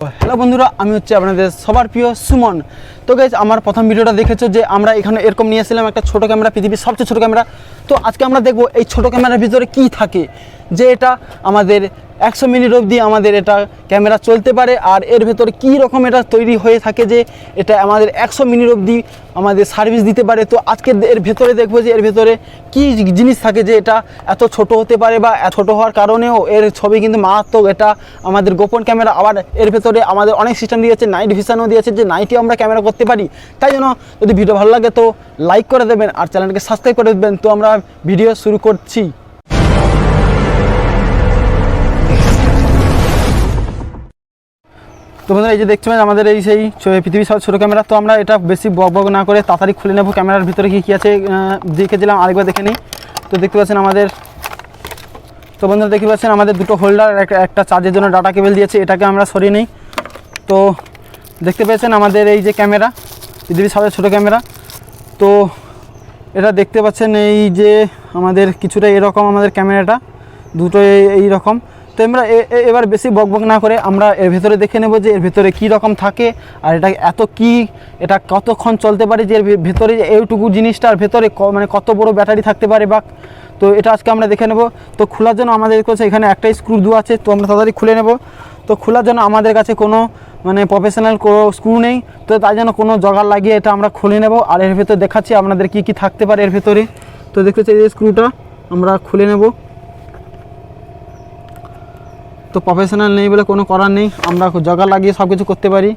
Hello বন্ধুরা, আমি হচ্ছে আপনাদের সবার প্রিয় সুমন। তো গাইজ, আমার প্রথম ভিডিওটা দেখেছো যে আমরা এখানে এরকম নিয়ে এসেছিলাম একটা ছোটো ক্যামেরা, পৃথিবীর সবচেয়ে ছোটো ক্যামেরা। তো আজকে আমরা দেখবো এই ছোটো ক্যামেরার ভিতরে কি থাকে, যে এটা আমাদের 100 মিনিট অবধি আমাদের এটা ক্যামেরা চলতে পারে, আর এর ভেতরে কী রকম এটা তৈরি হয়ে থাকে যে এটা আমাদের 100 মিনিট অবধি আমাদের সার্ভিস দিতে পারে। তো আজকে এর ভেতরে দেখবো যে এর ভেতরে কী জিনিস থাকে যে এটা এত ছোট হতে পারে, বা ছোট হওয়ার কারণেও এর ছবি কিন্তু মারাত্মক। এটা আমাদের গোপন ক্যামেরা। আবার এর ভেতরে আমাদের অনেক সিস্টেম দিয়েছে, নাইট ভিশনও দিয়েছে, যে নাইটে আমরা ক্যামেরা করতে পারি। তাই জন্য যদি ভিডিও ভালো লাগে তো লাইক করে দেবেন আর চ্যানেলকে সাবস্ক্রাইব করে দেবেন। তো আমরা ভিডিও শুরু করছি। তো বন্ধুরা, এই যে দেখছেন আমাদের এই সেই পৃথিবীর সব ছোটো ক্যামেরা। তো আমরা এটা বেশি বক না করে তাড়াতাড়ি খুলে নেব। ক্যামেরার ভিতরে কী আছে দেখে দিলাম, আরেকবার দেখে নিই। তো দেখতে পাচ্ছেন আমাদের, তো বন্ধুরা দেখতে পাচ্ছেন আমাদের দুটো হোল্ডার, একটা চার্জের জন্য ডাটা কেবল দিয়েছে, এটাকে আমরা সরিয়ে নিই। তো দেখতে পেয়েছেন আমাদের এই যে ক্যামেরা, পৃথিবীর সবচেয়ে ছোটো ক্যামেরা। তো এটা দেখতে পাচ্ছেন এই যে আমাদের কিছুটা এরকম আমাদের ক্যামেরাটা দুটো এই রকম। তো আমরা এবার বেশি বকবক না করে আমরা এর ভেতরে দেখে নেব যে এর ভেতরে কী রকম থাকে, আর এটা এটা কতক্ষণ চলতে পারে, যে এর ভেতরে এইটুকু জিনিসটার ভেতরে মানে কত বড় ব্যাটারি থাকতে পারে। বা তো এটা আজকে আমরা দেখে নেব। তো খোলার জন্য আমাদের কাছে এখানে একটাই স্ক্রু দেওয়া আছে, তো আমরা তাড়াতাড়ি খুলে নেব। তো খোলার জন্য আমাদের কাছে কোনো মানে প্রফেশনাল কোনো স্ক্রু নেই, তো তাই জন্য কোনো জগার লাগিয়ে এটা আমরা খুলে নেব। আর এর ভেতরে দেখাচ্ছি আপনাদের কী কী থাকতে পারে এর ভেতরে। তো দেখতে চাই এই স্ক্রুটা আমরা খুলে নেব। তো প্রফেশনাল নেই বলে কোনো করার নেই, আমরা জগা লাগিয়ে সব কিছু করতে পারি।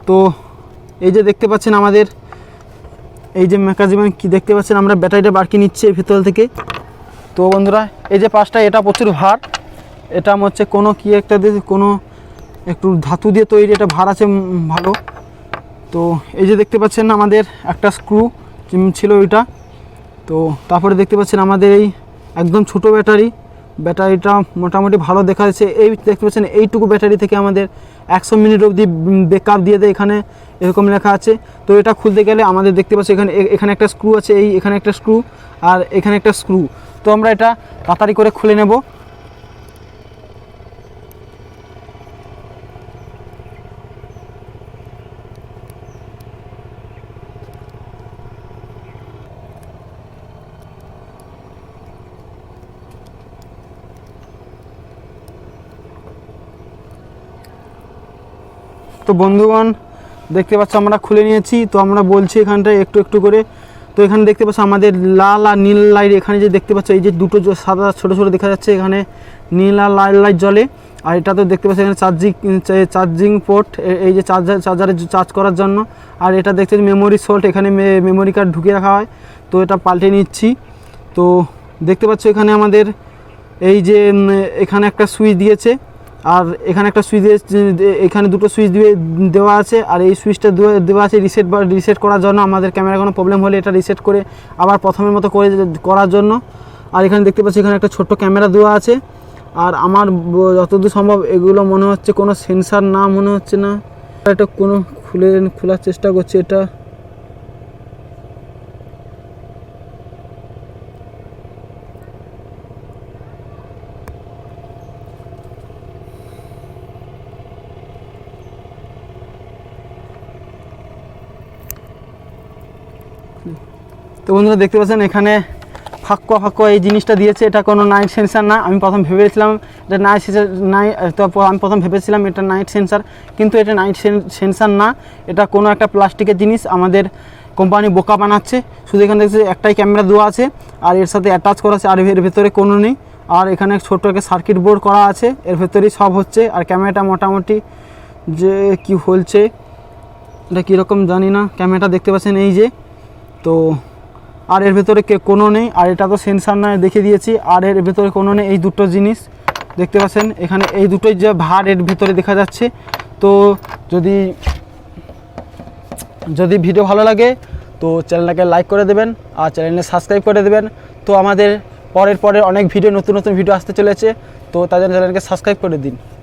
তো এই যে দেখতে পাচ্ছেন আমাদের এই যে মেকানিজম কি দেখতে পাচ্ছেন, আমরা ব্যাটারিটা বাড়কি নিচ্ছি এর ভেতর থেকে। তো বন্ধুরা, এই যে পাশটা এটা প্রচুর ভার, এটা হচ্ছে কোনো কি একটা দিয়ে কোনো একটু ধাতু দিয়ে তৈরি, এটা ভার আছে ভালো। তো এই যে দেখতে পাচ্ছেন আমাদের একটা স্ক্রু ছিল ওইটা। তো তারপরে দেখতে পাচ্ছেন আমাদের এই একদম ছোটো ব্যাটারিটা মোটামুটি ভালো দেখা যাচ্ছে। এই দেখতে পাচ্ছেন এইটুকু ব্যাটারি থেকে আমাদের 100 মিনিট অবধি ব্যাকআপ দিয়ে দেয়, এখানে এরকম লেখা আছে। তো এটা খুলতে গেলে আমাদের দেখতে পাচ্ছি এখানে একটা স্ক্রু আছে, এখানে একটা স্ক্রু আর এখানে একটা স্ক্রু। তো আমরা এটা তাড়াতাড়ি করে খুলে নেব। তো বন্ধুগণ দেখতে পাচ্ছ আমরা খুলে নিয়েছি। তো আমরা বলছি এখানটায় একটু একটু করে। তো এখানে দেখতে পাচ্ছ আমাদের লাল আর নীল লাইট, এখানে যে দেখতে পাচ্ছ এই যে দুটো সাদা ছোটো ছোটো দেখা যাচ্ছে, এখানে নীল আর লাল লাইট জ্বলে। আর এটা তো দেখতে পাচ্ছ এখানে চার্জিং পোর্ট, এই যে চার্জারে চার্জ করার জন্য। আর এটা দেখতে মেমোরি সল্ট, এখানে মেমোরি কার্ড ঢুকিয়ে রাখা হয়। তো এটা পাল্টে নিচ্ছি। তো দেখতে পাচ্ছ এখানে আমাদের এই যে এখানে একটা সুইচ দিয়েছে, আর এখানে একটা সুইচ এখানে দুটো সুইচ দেওয়া আছে। আর এই সুইচটা দেওয়া আছে রিসেট করার জন্য, আমাদের ক্যামেরা কোনো প্রবলেম হলে এটা রিসেট করে আবার প্রথমের মতো করার জন্য। আর এখানে দেখতে পাচ্ছি এখানে একটা ছোট্ট ক্যামেরা দেওয়া আছে। আর আমার যতদূর সম্ভব এগুলো মনে হচ্ছে কোনো সেন্সার না, মনে হচ্ছে না। এটা কোনো খোলার চেষ্টা করছে এটা। তো বন্ধুরা দেখতে পাচ্ছেন এখানে ফাঁক এই জিনিসটা দিয়েছে, এটা কোনো নাইট সেন্সার না। আমি প্রথম ভেবেছিলাম এটা নাইট সেন্সার তো আমি প্রথম ভেবেছিলাম এটা নাইট সেন্সার, কিন্তু এটা নাইট সেন্সার না, এটা কোনো একটা প্লাস্টিকের জিনিস আমাদের কোম্পানি বোকা বানাচ্ছে। শুধু এখানে দেখছি একটাই ক্যামেরা দেওয়া আছে, আর এর সাথে অ্যাটাচ করা আছে, আর এর ভেতরে কোনো নেই। আর এখানে ছোট্ট একটা সার্কিট বোর্ড করা আছে, এর ভেতরেই সব হচ্ছে। আর ক্যামেরাটা মোটামুটি যে কি হলছে এটা কীরকম জানি না। ক্যামেরাটা দেখতে পাচ্ছেন এই যে। তো আর এর ভেতরে কোনো নেই, আর এটা তো সেন্সার নয় দেখে দিয়েছি। আর এর ভেতরে কোনো নেই, এই দুটো জিনিস দেখতে পাচ্ছেন এখানে এই দুটোই যে ভার এর ভেতরে দেখা যাচ্ছে। তো যদি ভিডিও ভালো লাগে তো চ্যানেলটাকে লাইক করে দেবেন আর চ্যানেলে সাবস্ক্রাইব করে দেবেন। তো আমাদের পরের অনেক ভিডিও নতুন ভিডিও আসতে চলেছে, তো তাদের চ্যানেলকে সাবস্ক্রাইব করে দিন।